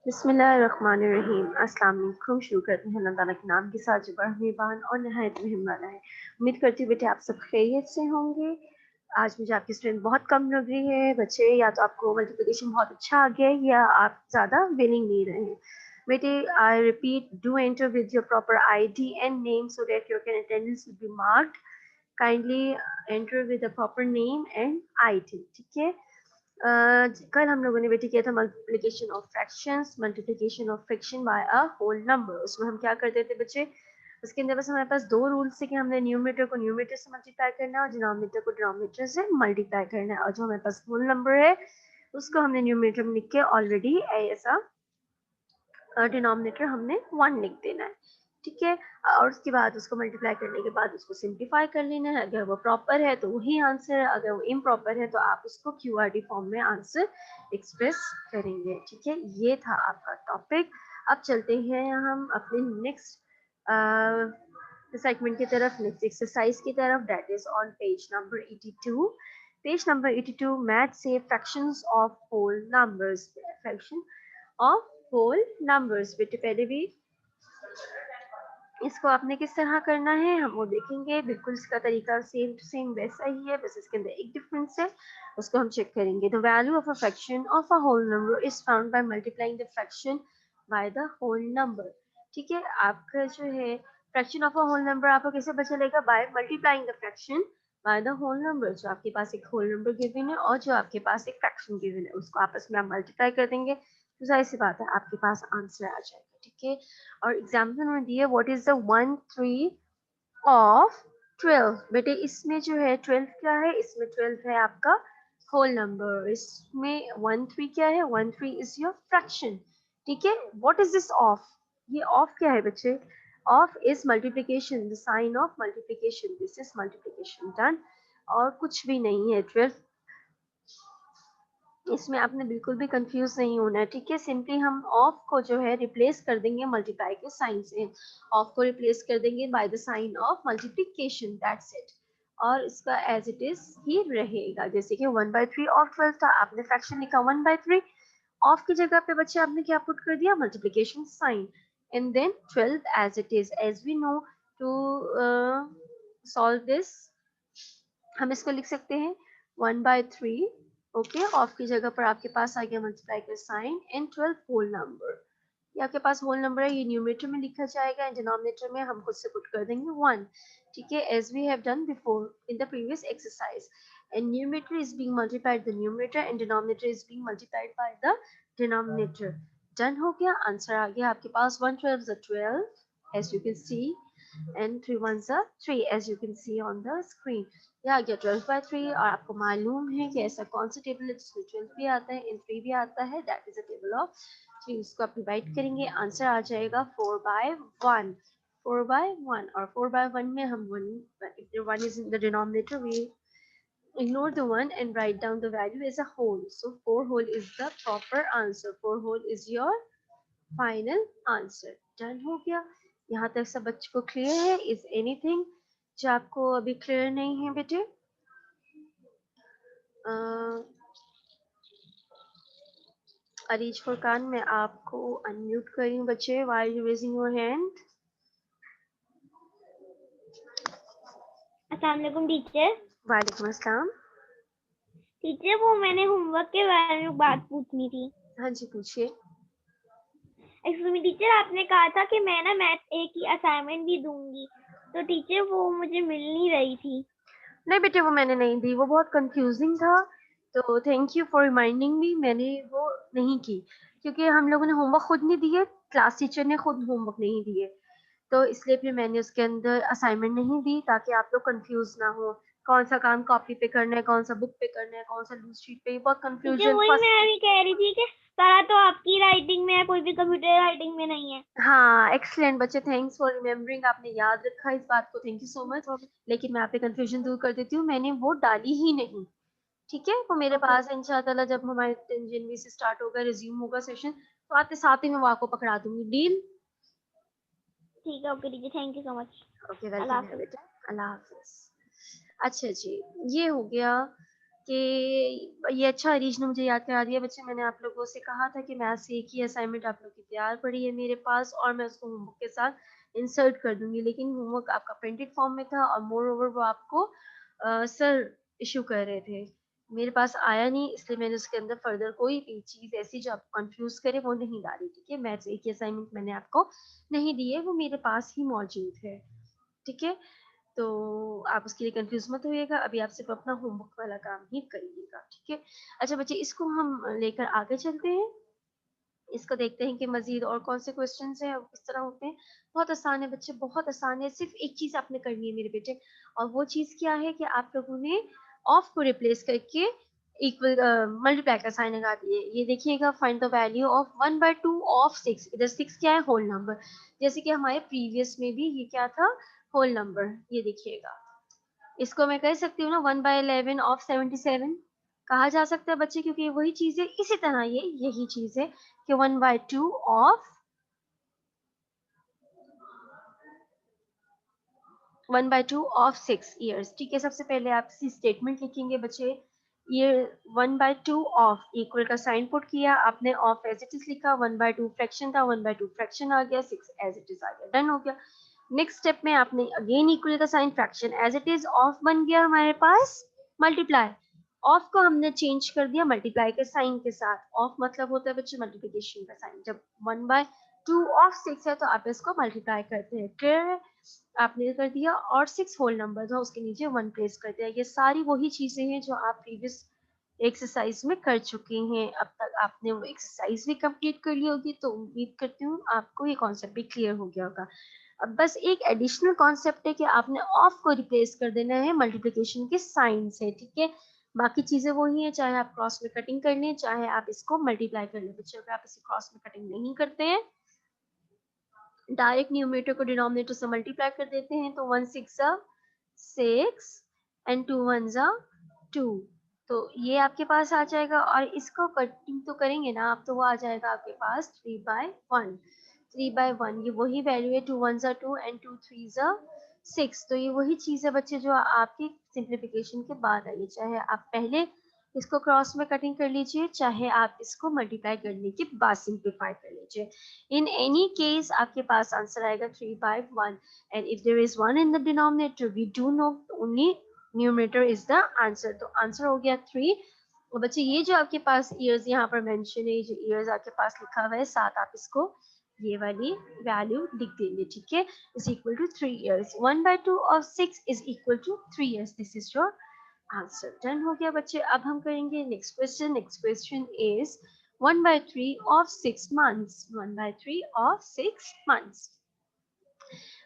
बिस्मिल्लाहिर्रहमानिर्रहीम। अस्सलाम वालेकुम। शुरू करते हैं अल्लाह ताला के नाम के साथ जो बड़ा मेहरबान और नहायत रहम वाला है। उम्मीद करती हूँ बेटे आप सब खैरियत से होंगे। आज मुझे आपकी स्ट्रेंथ बहुत कम लग रही है बच्चे, या तो आपको मल्टीप्लिकेशन बहुत अच्छा आ गया है या आप ज़्यादा विनिंग नहीं रहे हैं। बेटे I repeat, do enter with your proper ID and name so that your can attendance will be marked. Kindly enter with the proper name and ID, ठीक है। कल हम लोगों ने बेटे किया था multiplication of fractions, multiplication of fraction by a whole number. उसमें हम क्या करते थे बच्चे, उसके अंदर बस हमारे पास दो रूल्स थे कि हमने न्यूमरेटर को न्यूमरेटर से मल्टीप्लाई करना है और डिनोमिनेटर को डिनोमिनेटर से मल्टीप्लाई करना है, और जो हमारे पास होल नंबर है उसको हमने न्यूमरेटर में लिख के ऑलरेडी ऐसा डिनोमिनेटर हमने 1 लिख देना है, ठीक है। और उसके बाद उसको मल्टीप्लाई करने के बाद उसको सिंप्लीफाई कर लेना है। अगर वो प्रॉपर है तो वही आंसर है, अगर वो इम्प्रॉपर है तो आप उसको QRT फॉर्म में आंसर एक्सप्रेस करेंगे, ठीक है। ये था आपका टॉपिक। अब चलते हैं हम अपने नेक्स्ट सेगमेंट की तरफ, नेक्स्ट एक्सरसाइज की तरफ, that is on page number 82। Page number 82, math से fractions of whole numbers, fraction of whole numbers. बेटे पहले भी इसको आपने किस तरह करना है हम वो देखेंगे। बिल्कुल इसका तरीका सेम टू सेम वैसा ही है, बस इसके अंदर एक डिफरेंस है, उसको हम चेक करेंगे। The value of a fraction of a whole number is found by multiplying the fraction by the whole number, ठीक है। आपका जो है fraction of a whole number आपको कैसे पता चलेगा, by multiplying the fraction by the whole number. जो आपके पास एक होल नंबर गिवन है और जो आपके पास एक फ्रैक्शन गिवन है उसको आपस में आप मल्टीप्लाई कर देंगे तो जाहिर सी बात है आपके पास आंसर आ जाएगा, ठीक है। और एग्जाम्पल में दिए व्हाट इज द 1/3 ऑफ 12। बेटे इसमें जो है 12 क्या है, इसमें 12 है आपका होल नंबर, इसमें 1/3 क्या है, 1/3 इज योर फ्रैक्शन, ठीक है। व्हाट इज दिस ऑफ, ये ऑफ क्या है बच्चे, of is multiplication, the sign of multiplication, this is multiplication done, और कुछ भी नहीं है। 12 इसमें आपने बिल्कुल भी कंफ्यूज नहीं होना है, ठीक है। सिंपली हम ऑफ को जो है रिप्लेस कर देंगे मल्टीप्लाई के साइन से, ऑफ को रिप्लेस कर देंगे by the sign of multiplication, that's it. और इसका एज इट इज ही रहेगा, जैसे कि 1/3 ऑफ 12 था, आपने फ्रैक्शन लिखा 1/3, ऑफ की जगह पे बच्चे आपने क्या पुट कर दिया, multiplication sign, and then 12 as it is. As we know to solve this, हम इसको लिख सकते हैं 1/3, ओके। ऑफ की जगह पर आपके पास आ गया मल्टीप्लाई का साइन एंड 12 होल नंबर। ये आपके पास होल नंबर है, ये न्यूमरेटर में लिखा जाएगा एंड डिनोमिनेटर में हम खुद से पुट कर देंगे 1, ठीक है, as we have done before in the previous exercise. And numerator is being multiplied the numerator and denominator is being multiplied by the denominator. Done हो गया, आंसर आ गया आपके पास 1/12 is 12 as you can see and 3 ones are 3 as you can see on the screen। ये आ गया 12/3, और आपको मालूम है कि ऐसा कौन सा टेबल है जिसमें 12 भी आता है एंड 3 भी आता है, that is a table of 3। इसको आप डिवाइड करेंगे, आंसर आ जाएगा 4/1, 4/1। और 4/1 में हम 1, if the 1 is in the denominator we ignore the 1 and write down the value as a whole, so 4 whole is the proper answer, 4 whole is your final answer. Done हो गया, यहाँ तक सब बच्चों को क्लियर है, इज एनीथिंग जो आपको अभी क्लियर नहीं है बेटे। अरीज फुरकान, मैं आपको अनम्यूट कर रही हूँ बच्चे, while you raising your hand. अस्सलाम वालेकुम टीचर। वालेकुम अस्सलाम। टीचर वो मैंने होमवर्क के बारे में बात पूछनी थी। हाँ जी पूछिए। एक्सक्यूज मी टीचर, आपने कहा था कि मैं ना मैथ ए की असाइनमेंट भी दूंगी, तो टीचर वो मुझे मिल नहीं रही थी। नहीं बेटे वो मैंने नहीं दी, वो बहुत कंफ्यूजिंग था, तो thank you for reminding me. मैंने वो नहीं की क्योंकि हम लोगों ने होमवर्क खुद नहीं दिए, क्लास टीचर ने खुद होमवर्क नहीं दिए, तो इसलिए फिर मैंने उसके अंदर असाइनमेंट नहीं दी ताकि आप लोग कंफ्यूज ना हो कौन सा काम कॉपी पे करना है, कौन सा बुक पे करना है, कौन सा लूज शीट पे, ये बहुत टीचर कंफ्यूजन वही मैं फर्स्ट। भी कह रही थी कि सारा तो आपकी राइटिंग में है, कोई भी कंप्यूटर राइटिंग में नहीं है। हाँ एक्सलेंट बच्चे, थैंक्स फॉर रिमेम्बरिंग, आपने याद रखा इस बात को, थैंक यू सो मच। लेकिन मैं आपके कंफ्यूजन दूर कर देती हूँ, मैंने वो डाली ही नहीं, ठीक है। वो मेरे ओके पास है, इंशाल्लाह जब हमारे जनवरी से स्टार्ट होगा, रिज्यूम होगा सेशन, तो आते साथ ही मैं वो आपको पकड़ा दूंगी, डील। ठीक है, okay teacher, thank you so much. Okay Allah welcome है हाफिज। बेटा, अल्लाह हाफिज। अच्छा जी, ये हो गया कि ये अच्छा रीजन मुझे याद करा दिया बच्चे। मैंने आप लोगों से कहा था कि मैथ से एक ही असाइनमेंट आप लोग की तैयार पड़ी है मेरे पास और मैं उसको होमवर्क के साथ इंसर्ट कर दूंगी, लेकिन होमवर्क आपका प्रिंटेड फॉर्म में था और मोर ओवर वो आपको सर इशू कर रहे थे, मेरे पास आया नहीं, इसलिए मैंने उसके अंदर फर्दर कोई भी चीज़ ऐसी जो आपको कंफ्यूज करे वो नहीं डाली। ठीक है, मैथ से एक ही असाइनमेंट मैंने आपको नहीं दी है, वो मेरे पास ही मौजूद है। ठीक है, तो आप उसके लिए कंफ्यूज मत होइएगा, अभी आप सिर्फ अपना होमवर्क वाला काम ही करिएगा। ठीक है, अच्छा बच्चे, इसको हम लेकर आगे चलते हैं, इसको देखते हैं कि मजीद और कौन से क्वेश्चन हैं और किस तरह होते हैं। बहुत आसान है बच्चे, बहुत आसान है, सिर्फ एक चीज आपने करनी है मेरे बेटे, और वो चीज क्या है कि आप लोगों ने ऑफ को रिप्लेस करके इक्वल मल्टीप्लाई का साइन लगा दिए। ये देखिएगा, find the value of 1/2 of 6। इधर 6 क्या है? होल नंबर, जैसे कि हमारे प्रीवियस में भी ये क्या था? Whole number. ये देखिएगा, इसको मैं कह सकती हूँ ना 1/11 ऑफ 77 कहा जा सकता है बच्चे, क्योंकि ये वही चीज है। इसी तरह ये यही चीज है कि 1/2 ऑफ 1/2 ऑफ 6 ईयर्स। ठीक है, सबसे पहले आप इसी स्टेटमेंट लिखेंगे बच्चे। ये 1/2 ऑफ इक्वल का साइन पुट किया आपने, ऑफ एज इट इज लिखा, 1/2 फ्रैक्शन था, 1/2 फ्रैक्शन आ गया, 6 एज इट इज आ गया, डन हो गया। नेक्स्ट स्टेप में आपने अगेन इक्वल का sign, fraction as it is, of बन गया हमारे पास मल्टीप्लाई, ऑफ को हमने चेंज कर दिया मल्टीप्लाई के साइन के साथ। ऑफ मतलब होता है बच्चे मल्टीप्लिकेशन का साइन। जब 1/2 ऑफ 6 है तो आप इसको मल्टीप्लाई करते हैं, क्लियर है? आपने कर दिया, और 6 होल नंबर था उसके नीचे 1 प्लेस कर दिया। ये सारी वही चीजें हैं जो आप प्रीवियस एक्सरसाइज में कर चुके हैं। अब तक आपने वो एक्सरसाइज भी कंप्लीट कर ली होगी, तो उम्मीद करती हूँ आपको ये कॉन्सेप्ट भी क्लियर हो गया होगा। अब बस एक एडिशनल कॉन्सेप्ट है कि आपने ऑफ को रिप्लेस कर देना है मल्टीप्लिकेशन के साइन से। ठीक है, बाकी चीजें वही है, चाहे आप क्रॉस में कटिंग कर लें, चाहे आप इसको मल्टीप्लाई कर लें। बच्चों, अगर आप इसे क्रॉस में कटिंग नहीं करते हैं, डायरेक्ट न्यूमरेटर को डिनोमिनेटर से मल्टीप्लाई कर देते हैं, तो 1 6 6 एंड 2 1 2, तो ये आपके पास आ जाएगा। और इसको कटिंग तो करेंगे ना आप, तो वो आ जाएगा आपके पास 3/1। 3/1 ये वही वैल्यू है, 2 1 2 एंड 2 3 6। तो ये वही चीज है बच्चे जो आपकी सिंप्लीफिकेशन के बाद आई है। चाहे आप पहले इसको क्रॉस में कटिंग कर लीजिए, चाहे आप इसको मल्टीप्लाई करने के बाद सिंप्लीफाई कर लीजिए, in any case आपके पास आंसर आएगा 3/1। and if there is 1 in the denominator, we do know only numerator is the answer, तो आंसर हो गया 3। और बच्चे, ये जो आपके पास ईयर्स यहाँ पर मेंशन है, जो ईयर्स आपके पास लिखा हुआ है साथ, आप इसको ये वाली वैल्यू लिख देंगे। ठीक है, is equal to 3 years. 1/2 of 6 is equal to 3 years. This is your answer. Done हो गया बच्चे। अब हम करेंगे next question. Next question is 1/3 of 6 months। 1/3 of 6 months।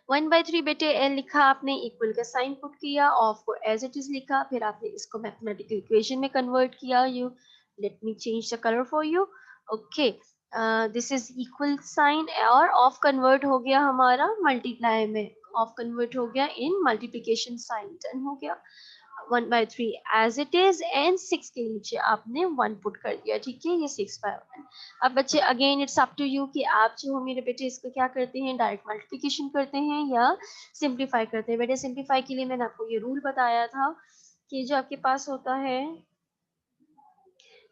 1/3 बेटे एल लिखा आपने, इक्वल का साइन पुट किया, ऑफ को एज इट इज लिखा, फिर आपने इसको मैथमेटिकल इक्वेशन में कन्वर्ट किया। You let me change the colour for you. Okay, this is equal sign, और ऑफ कन्वर्ट हो गया हमारा मल्टीप्लाई में, ऑफ कन्वर्ट हो गया इन मल्टीप्लिकेशन साइन। डन हो गया। 1/3 एज इट इज, एंड 6 के नीचे आपने 1 पुट कर दिया। ठीक है, ये 6/1। अब बच्चे, again it's up to you कि आप जो हो मेरे बेटे इसको क्या करते हैं, डायरेक्ट मल्टीप्लिकेशन करते हैं या सिंप्लीफाई करते हैं। बेटे सिंप्लीफाई के लिए मैंने आपको ये रूल बताया था कि जो आपके पास होता है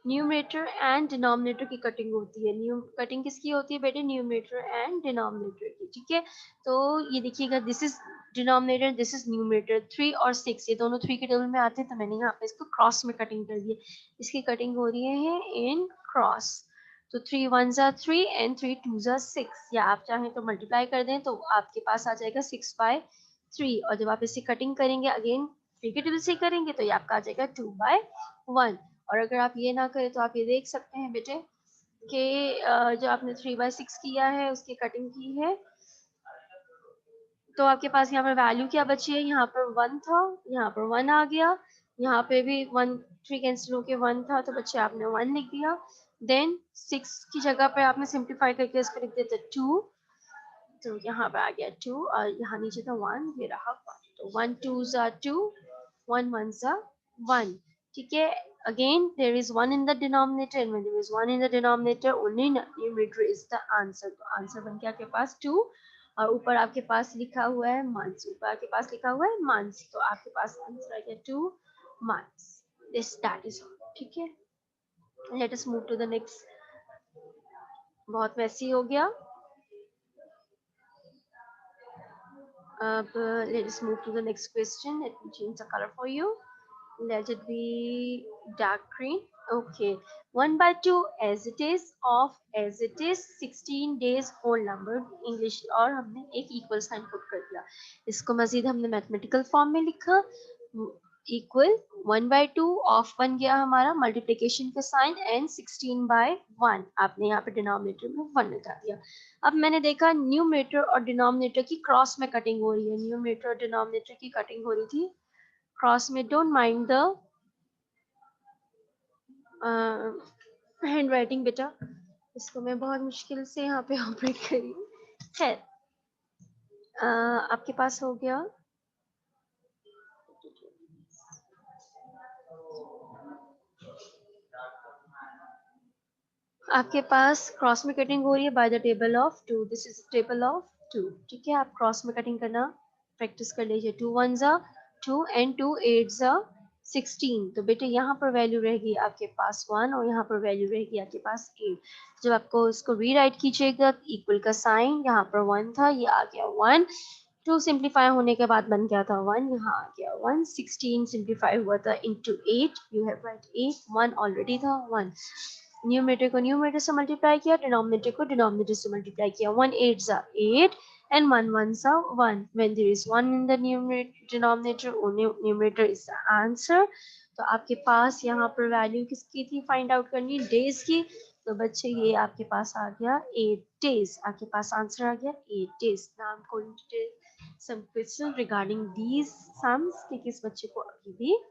न्यूमरेटर एंड डिनोमिनेटर की कटिंग होती है। कटिंग किसकी होती है बेटे? न्यूमरेटर एंड डिनोमिनेटर की। ठीक है, तो ये देखिएगा, this is denominator, this is numerator. 3 और 6 ये दोनों 3 के टेबल में आते हैं, तो मैंने यहाँ पे इसको क्रॉस में कटिंग कर दी। इसकी कटिंग हो रही है इन क्रॉस, तो 3 1 3 एंड 3 2 6, या आप चाहें तो मल्टीप्लाई कर दें, तो आपके पास आ जाएगा 6/3। और जब आप इसे कटिंग करेंगे अगेन 3 के टेबल से करेंगे, तो ये आपका आ जाएगा 2/1। और अगर आप ये ना करें तो आप ये देख सकते हैं बेटे कि जो आपने 3/6 किया है उसकी कटिंग की है, तो आपके पास यहाँ पर वैल्यू क्या बची है? यहाँ पर 1 था, यहाँ पर 1 आ गया, यहाँ पे भी 1, 3 कैंसिल होके 1 था, तो बच्चे आपने 1 लिख दिया। देन 6 की जगह पे आपने सिंप्लीफाई करके इसको लिख दिया 2, तो यहाँ पे आ गया 2, और यहाँ नीचे था 1, ये रहा 1, तो 1 2 2, 1 1 1। ठीक है, again there is 1 in the denominator, and when there is 1 in the denominator, only numerator is the answer। तो आंसर बन गया आपके पास 2, और ऊपर आपके पास लिखा हुआ है मंथ्स, ऊपर आपके पास लिखा हुआ है मंथ्स, तो आपके पास आंसर आ गया 2 months. This that is all. ठीक है, let us move to the next. बहुत वैसी हो गया. अब let us move to the next question. Let me change the color for you. Let it be dark green. Okay, 1 by 2 as it is of as it is 16 days whole number English. और हमने एक equal sign put कर दिया. इसको मजीद हमने mathematical form में लिखा. Equal 1 by 2 of बन गया हमारा multiplication का sign and 16 by 1. आपने यहाँ पे denominator में 1 लगा दिया. अब मैंने देखा न्यूमरेटर और डिनोमिनेटर की क्रॉस में कटिंग हो रही है. न्यूमरेटर और डिनोमिनेटर की कटिंग हो रही थी क्रॉस में. Don't mind the hand writing बेटा, इसको मैं बहुत मुश्किल से यहाँ पे ऑपरेट करी. खैर, आपके पास हो गया. आपके पास क्रॉस में कटिंग हो रही है by the table of 2. This is table of 2. ठीक है, आप क्रॉस में कटिंग करना प्रैक्टिस कर लीजिए. 2 1s are 2 and 2 8s are 16. तो बेटे यहाँ पर वैल्यू रहेगी आपके पास 1 और यहाँ पर वैल्यू रहेगी आपके पास 8. जब आपको इसको रीराइट कीजिएगा, इक्वल का साइन यहाँ पर 1 था, ये आ गया 1. 2 सिंप्लीफाई होने के बाद बन गया था 1, यहाँ आ गया 1. 16 सिंप्लीफाई हुआ था into 8. You have right 8. 1 already था 1. न्यूमरेटर को न्यूमरेटर से मल्टीप्लाई किया, डिनोमिनेटर को डिनोमिनेटर से मल्टीप्लाई किया. 1 8s are 8 and 1 1s are 1. When there is 1 in the denominator, numerator is the answer. तो आपके पास यहाँ पर वैल्यू किसकी थी फाइंड आउट करनी, डेज की. तो बच्चे ये आपके पास आ गया 8 days. आपके पास आंसर आ गया 8 days. Now I'm going to take some questions regarding these sums कि किस बच्चे को अभी भी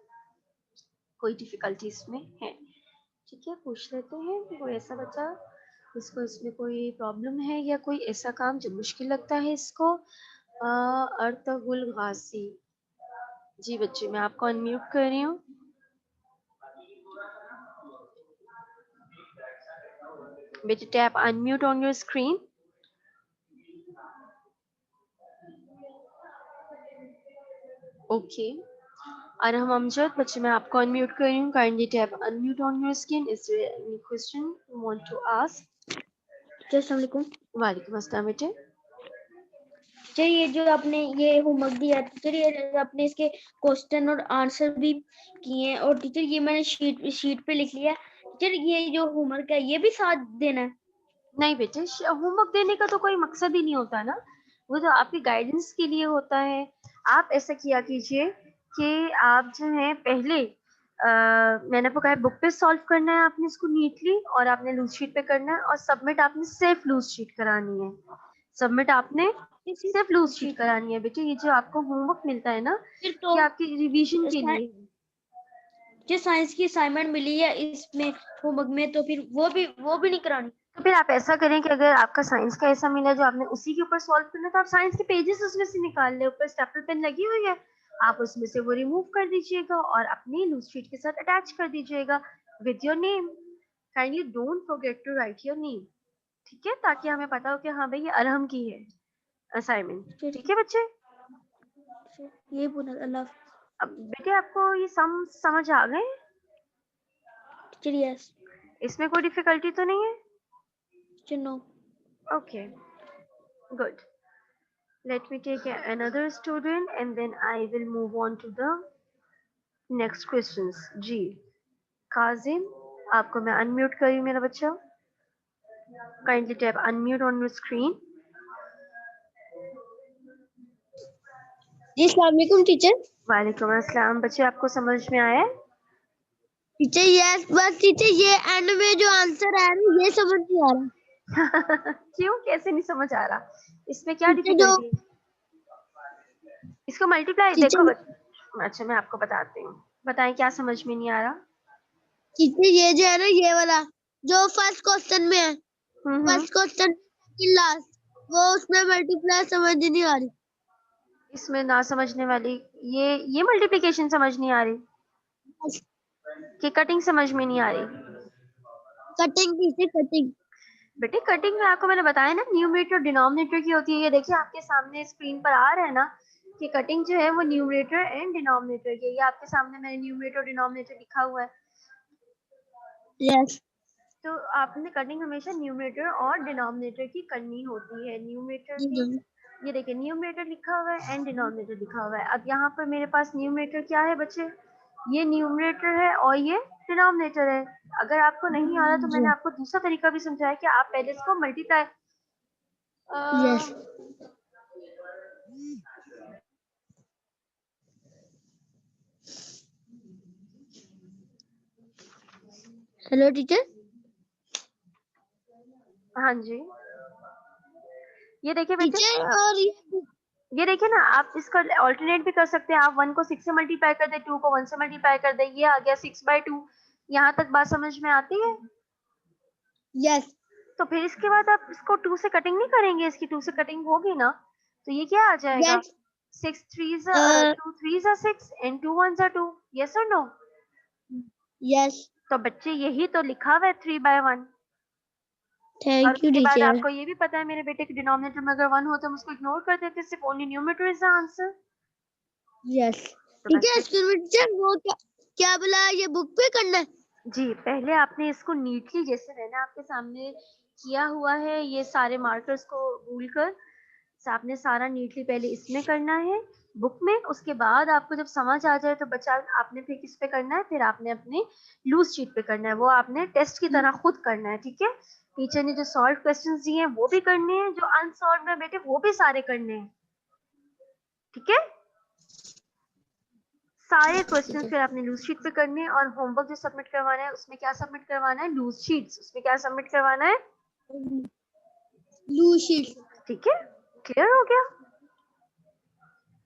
कोई डिफिकल्टी इसमें है. ठीक है, पूछ लेते हैं कि कोई ऐसा बच्चा इसको इसमें कोई प्रॉब्लम है या कोई ऐसा काम जो मुश्किल लगता है इसको. अर्तगुल गाजी. जी बच्चे, मैं आपको अनम्यूट कर रही हूँ. बेटे tap unmute on your screen. Okay, Arham Amjad बच्चे, मैं आपको अनम्यूट कर रही हूँ. Kindly tap unmute on your screen. Is there any question you want to ask? अस्सलाम वालेकुम. वालेकुम अस्सलाम बेटे. टीचर ये जो आपने ये होमवर्क दिया टीचर, ये आपने इसके क्वेश्चन और आंसर भी किए हैं और टीचर ये मैंने शीट पे लिख लिया. टीचर ये जो होमवर्क है ये भी साथ देना है? नहीं बेटे, होमवर्क देने का तो कोई मकसद ही नहीं होता ना, वो तो आपकी गाइडेंस के लिए होता है. आप ऐसा किया कीजिए कि आप जो है पहले मैंने आपको कहा बुक पे सॉल्व करना है आपने इसको नीटली, और आपने लूज शीट पे करना है, और सबमिट आपने सिर्फ लूज शीट करानी है. सबमिट आपने सिर्फ लूज शीट करानी है बेटे. ये जो आपको होमवर्क मिलता है ना, फिर ये तो आपकी रिवीजन के लिए. जो साइंस की असाइनमेंट मिली है इसमें होमवर्क में, तो फिर वो भी नहीं करानी? तो फिर आप ऐसा करें कि अगर आपका साइंस का ऐसा मिला जो आपने उसी के ऊपर सॉल्व करना, तो आप साइंस के पेजेस उसमें से निकाल ले. ऊपर स्टेपल पेन लगी हुई है, आप उसमें से वो रिमूव कर दीजिएगा और अपनी लूज शीट के साथ अटैच कर दीजिएगा with your name. Kindly don't forget to write your name. ठीक है, ताकि हमें पता हो कि हाँ भाई ये अरहम की है असाइनमेंट. ठीक है बच्चे, ये बोला अल्लाह. अब बेटे आपको ये समझ आ गए? Teacher yes. इसमें कोई डिफिकल्टी तो नहीं है? Teacher no. Okay, good. Let me take another student and then I will move on to the next questions. जी, काजिम, आपको मैं अनम्यूट कर रही हूँ मेरा बच्चा. Kindly tap unmute on your screen. जी अस्सलाम वालेकुम टीचर. वालेकुम अस्सलाम. बच्चे आपको समझ में आया? टीचर यस, बस टीचर ये एंड में जो आंसर है ना ये समझ नहीं आ रहा. क्यों, कैसे नहीं समझ आ रहा? इसमें क्या टीचर डिफिकल्टी है? इसको मल्टीप्लाई देखो. टीचर अच्छा, मैं आपको बताती हूँ. बताएं क्या समझ में नहीं आ रहा? टीचर ये जो है ना ये वाला जो फर्स्ट क्वेश्चन में है, फर्स्ट क्वेश्चन की लास्ट, वो उसमें मल्टीप्लाई समझ नहीं आ रही. इसमें ना समझने वाली ये मल्टीप्लिकेशन समझ नहीं आ रही कि कटिंग समझ में नहीं आ रही? Cutting teacher cutting. बेटे कटिंग में आपको मैंने बताया ना, न्यूमरेटर डिनोमिनेटर की होती है. ये देखिए आपके सामने स्क्रीन पर आ रहा है ना, कि कटिंग जो है वो न्यूमरेटर एंड डिनोमिनेटर की, ये आपके सामने मैंने न्यूमरेटर और डिनोमिनेटर लिखा हुआ है। यस तो आपने कटिंग हमेशा न्यूमरेटर और डिनोमिनेटर की करनी होती है। न्यूमरेटर की ये देखिए न्यूमरेटर लिखा हुआ है एंड डिनोमिनेटर लिखा हुआ है। अब यहाँ पर मेरे पास न्यूमरेटर क्या है बच्चे, ये न्यूमरेटर है और ये डिनोमिनेटर है। अगर आपको नहीं आ रहा तो मैंने आपको दूसरा तरीका भी समझाया कि आप पहले इसको मल्टीप्लाई यस हेलो टीचर। हाँ जी, ये देखिए बेटे, टीचर और ये देखिए ना, आप इसका ऑल्टरनेट भी कर सकते हैं। आप 1 को 6 से मल्टीप्लाई कर दे, 2 को 1 से मल्टीप्लाई कर दे, ये आ गया 6/2। यहाँ तक बात समझ में आती है? यस तो फिर इसके बाद आप इसको 2 से कटिंग नहीं करेंगे, इसकी 2 से कटिंग होगी ना, तो ये क्या आ जाएगा, yes 2 3s are 6 and 2 1s are 2। Yes और नो? यस तो बच्चे यही तो लिखा हुआ है 3/1। और थैंक यू उसके बाद टीचर। आपको ये भी पता है मेरे बेटे के डिनोमिनेटर में अगर 1 हो तो हम उसको इग्नोर कर देते, सिर्फ only numerator is the answer. Yes तो टीचर बच्चे टीचर वो क्या बोला, ये बुक पे करना है? जी, पहले आपने इसको नीटली, जैसे मैंने आपके सामने किया हुआ है ये सारे मार्कर्स को भूलकर, आपने सारा नीटली पहले इसमें करना है बुक में। उसके बाद आपको जब समझ आ जाए तो बच्चा आपने फिर किस पे करना है, फिर आपने अपने लूज शीट पे करना है, वो आपने टेस्ट की तरह खुद करना है। ठीक है, टीचर ने जो सॉल्व क्वेश्चंस दिए हैं वो भी करने हैं, जो अनसॉल्व है बेटे वो भी सारे करने हैं। ठीक है, सारे क्वेश्चंस फिर आपने लूज शीट पे करने हैं। और होमवर्क जो सबमिट करवाना है उसमें क्या सबमिट करवाना है, लूज शीट्स, उसमें क्या सबमिट करवाना है, ब्लू शीट। ठीक है, क्लियर हो गया?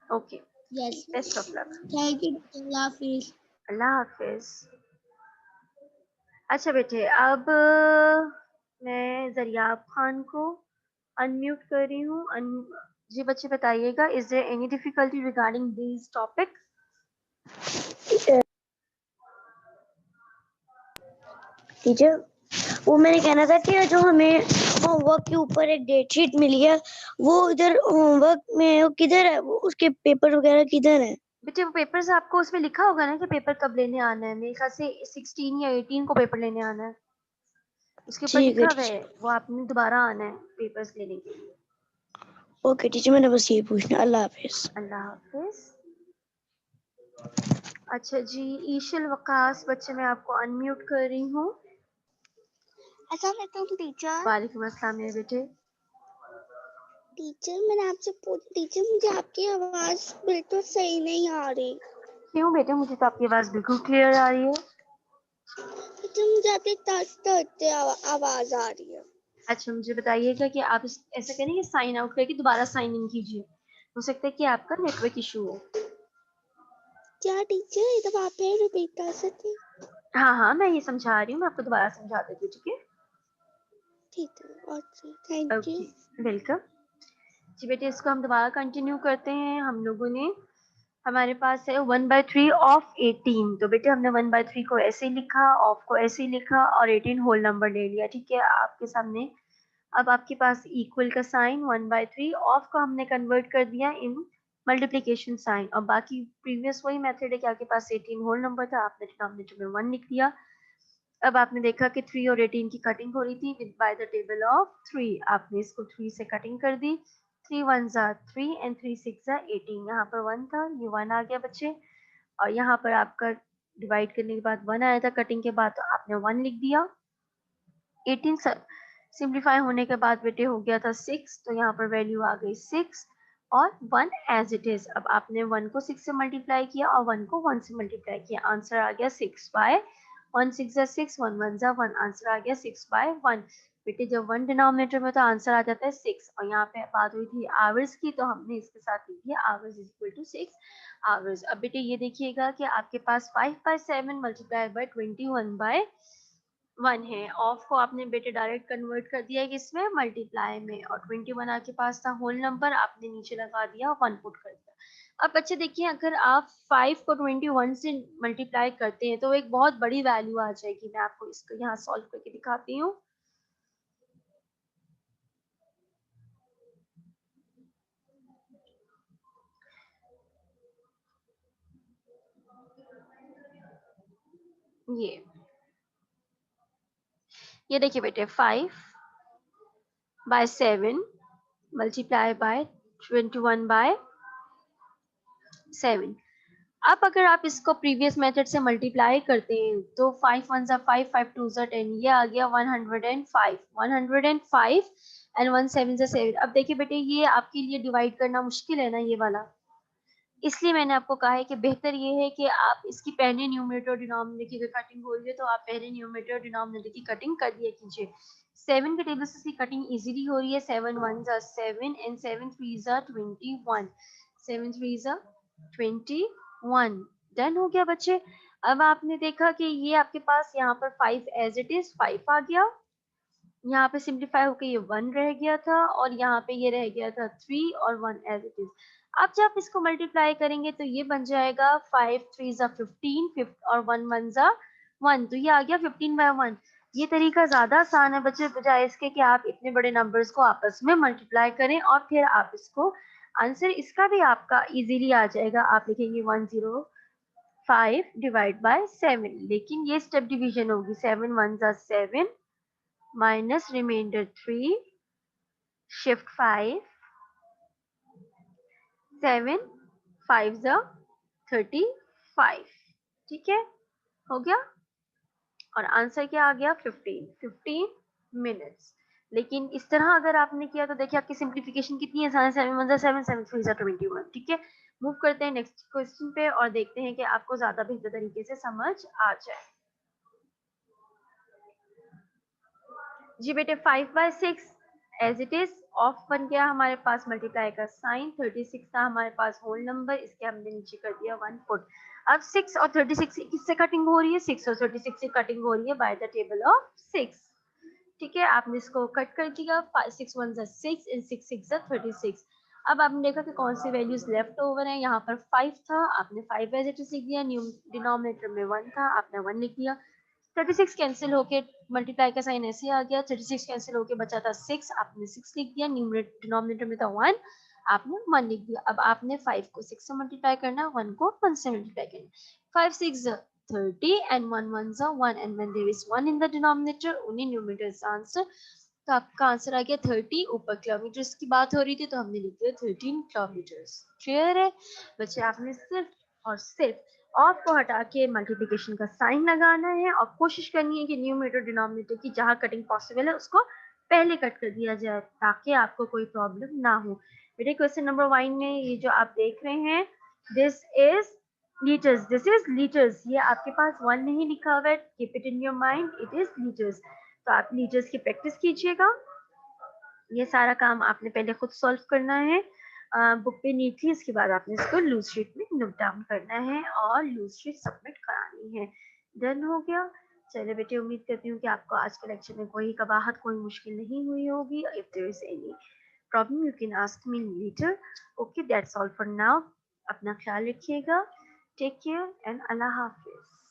Okay, yes best of luck, thank you अल्लाह हाफिज। अल्लाह हाफिज। अच्छा बेटे, अब मैं जरियाब खान को अनम्यूट कर रही हूँ। जी बच्चे बताइएगा, is there any difficulty regarding this topic? Teacher वो मैंने कहना था कि जो हमें होमवर्क के ऊपर एक डेट शीट मिली है, वो इधर होमवर्क में वो किधर है, वो उसके पेपर वगैरह किधर है? बेटे वो पेपर्स आपको उसमें लिखा होगा ना कि पेपर कब लेने आना है, मेरे ख्याल से 16 या 18 को पेपर लेने आना है, उसके ऊपर ठीक है लिखा हुआ टीचर। है, वो आपने दोबारा आना है पेपर्स लेने के लिए। ओके टीचर, मैंने बस ये पूछना। अल्लाह हाफिज। अल्लाह हाफिज। अच्छा जी, ईशल वकास बच्चे मैं आपको अनम्यूट कर रही हूँ। अस्सलाम वालेकुम टीचर। वालेकुम अस्सलाम मेरे बेटे। टीचर मैंने आपसे टीचर मुझे आपकी आवाज बिल्कुल सही नहीं आ रही। क्यों बेटे, मुझे तो आपकी आवाज बिल्कुल क्लियर आ रही है। टीचर मुझे आपकी तरते आवाज आ रही है। अच्छा मुझे बताइएगा कि आप ऐसा करें कि साइन आउट करके दोबारा साइन इन कीजिए, हो सकता है कि आपका नेटवर्क इशू हो। क्या टीचर ये तो आप रिपीट कर सकते? हाँ हाँ, मैं ये समझा रही हूँ, मैं आपको दोबारा समझा देती हूँ, ठीक ठीक है, अच्छा थैंक है? यू। Okay, welcome. जी बेटे, इसको हम दोबारा कंटिन्यू करते हैं। हम लोगों ने, हमारे पास है 1/3 ऑफ 18। तो बेटे हमने 1/3 को ऐसे ही लिखा, ऑफ को ऐसे ही लिखा और 18 होल नंबर ले लिया। ठीक है, आपके सामने अब आपके पास इक्वल का साइन 1/3, ऑफ को हमने कन्वर्ट कर दिया इन मल्टीप्लीकेशन साइन, और बाकी प्रीवियस वही मेथड है कि आपके पास 18 होल नंबर था, आपने डिनोमिनेटर में 1 लिख दिया। अब आपने देखा कि 3 और 18 की कटिंग हो रही थी with by the table of 3, आपने इसको 3 से कटिंग कर दी। 3 1s are 3 and 3 6 are 18। यहाँ पर 1 था, ये 1 आ गया बच्चे, और यहाँ पर आपका डिवाइड करने के बाद 1 आया था कटिंग के बाद, तो आपने 1 लिख दिया। 18 सिंप्लीफाई होने के बाद बेटे हो गया था 6, तो यहाँ पर वैल्यू आ गई 6 और 1 एज इट इज। अब आपने 1 को 6 से मल्टीप्लाई किया और 1 को 1 से मल्टीप्लाई किया, आंसर आ गया 6/1 6 6 1 1 1, आंसर आ गया 6/1। बेटे जब 1 डिनोमिनेटर में तो आंसर आ जाता है 6, और यहाँ पे बात हुई थी आवर्स की, तो हमने इसके साथ लिख दिया hours is equal to 6 hours. अब बेटे ये देखिएगा कि आपके पास 5/7 मल्टीप्लाई बाय 21/1 है। ऑफ को आपने बेटे डायरेक्ट कन्वर्ट कर दिया कि इसमें मल्टीप्लाई में, और 21 आपके पास था होल नंबर, आपने नीचे लगा दिया 1 पुट कर दिया। अब बच्चे देखिए, अगर आप 5 को 21 से मल्टीप्लाई करते हैं तो एक बहुत बड़ी वैल्यू आ जाएगी। मैं आपको इसको यहाँ सॉल्व करके दिखाती हूँ। ये देखिए बेटे 5/7 मल्टीप्लाई बाय 21/7। अब अगर आप इसको प्रीवियस मेथड से मल्टीप्लाई करते हैं तो 5 1 जा 5, 5 2 जा 10, ये आ गया 105, 105 एंड 1 7 जा 7। अब देखिए बेटे ये आपके लिए डिवाइड करना मुश्किल है ना ये वाला, इसलिए मैंने आपको कहा है कि बेहतर ये है कि आप इसकी पहले न्यूमरेटर और डिनोमिनेटर की अगर कटिंग हो रही है तो आप पहले न्यूमरेटर और डिनोमिनेटर की कटिंग कर दिया कीजिए। 7 के टेबल से इसकी कटिंग इजीली हो रही है। 7 1 जा 7 एंड 7 3 जा 21, 7 3 जा 21। डन हो गया बच्चे। अब आपने देखा कि ये आपके पास यहाँ पर 5 एज इट इज 5 आ गया, यहाँ पे सिंप्लीफाई होकर ये 1 रह गया था और यहाँ पे ये रह गया था 3 और 1 एज इट इज। अब जब इसको मल्टीप्लाई करेंगे तो ये बन जाएगा 5 3 जा 15 और 1 1 जा 1, तो ये आ गया 15/1। ये तरीका ज्यादा आसान है बच्चे, बजाय इसके कि आप इतने बड़े नंबर्स को आपस में मल्टीप्लाई करें और फिर आप इसको आंसर इसका भी आपका इजीली आ जाएगा। आप लिखेंगे 105 डिवाइड बाय 7, लेकिन ये स्टेप डिवीजन होगी। 7 1 जा 7 minus remainder 3, shift 5, 7 5 जा 35। ठीक है, हो गया। और आंसर क्या आ गया 15 मिनट्स। लेकिन इस तरह अगर आपने किया तो देखिए आपकी सिंप्लीफिकेशन कितनी आसान है। 7 1 जा 7, 7 3 जा 21। ठीक है, मूव करते हैं नेक्स्ट क्वेश्चन पे और देखते हैं कि आपको ज्यादा बेहतर तरीके से समझ आ जाए। जी बेटे 5/6 एज इट इज ऑफ बन गया हमारे पास, मल्टीप्लाई का साइन। 36 था हमारे पास होल नंबर, इसके हमने नीचे कर दिया 1 पुट। अब 6 और 36 किससे कटिंग हो रही है? 6 और 36 से कटिंग हो रही है बाय द टेबल ऑफ 6। ठीक है, आपने इसको कट कर दिया। 6 1 जा 6 एंड 6 6 जा 36। अब आपने देखा कि कौन सी वैल्यूज लेफ्ट ओवर है। यहाँ पर 5 था, आपने 5 एज इट इज लिख दिया। न्यू डिनोमिनेटर में 1 था, आपने 1 लिख दिया। 36 कैंसिल होके मल्टीप्लाई का साइन ऐसे आ गया। 36 कैंसिल होके बचा था 6, आपने 6 लिख दिया। न्यूमरेटर डिनोमिनेटर में था 1, आपने 1 लिख दिया। अब आपने 5 को 6 से मल्टीप्लाई करना, 1 को 1 से मल्टीप्लाई करना। 5 6 30 and 1 1 1, and when there is 1 in the denominator only numerator is answer। तो आपका आंसर आ गया 30। ऊपर किलोमीटर्स की बात हो रही थी तो हमने लिख दिया 13 किलोमीटर्स। क्लियर है बच्चे? आपने सिर्फ और सिर्फ ऑफ को हटा के मल्टीप्लिकेशन का साइन लगाना है और कोशिश करनी है कि न्यूमरेटर डिनोमिनेटर की जहां कटिंग पॉसिबल है उसको पहले कट कर दिया जाए ताकि आपको कोई प्रॉब्लम ना हो। बेटे क्वेश्चन नंबर 1 में ये जो आप देख रहे हैं, this is litres, this is litres. ये आपके पास 1 नहीं लिखा हुआ है, keep it in your mind, it is litres. तो आप लीटर्स की प्रैक्टिस कीजिएगा। ये सारा काम आपने पहले खुद सॉल्व करना है बुक पे नीटली। इसके बाद आपने इसको लूज शीट में नोट डाउन करना है और लूज शीट सबमिट करानी है। डन हो गया? चलिए बेटे, उम्मीद करती हूँ कि आपको आज के लेक्चर में कोई कबाहत, कोई मुश्किल नहीं हुई होगी। If there is any problem you can ask me later. Okay, that's all for now. अपना ख्याल रखिएगा। टेक केयर एंड अल्लाह हाफिज।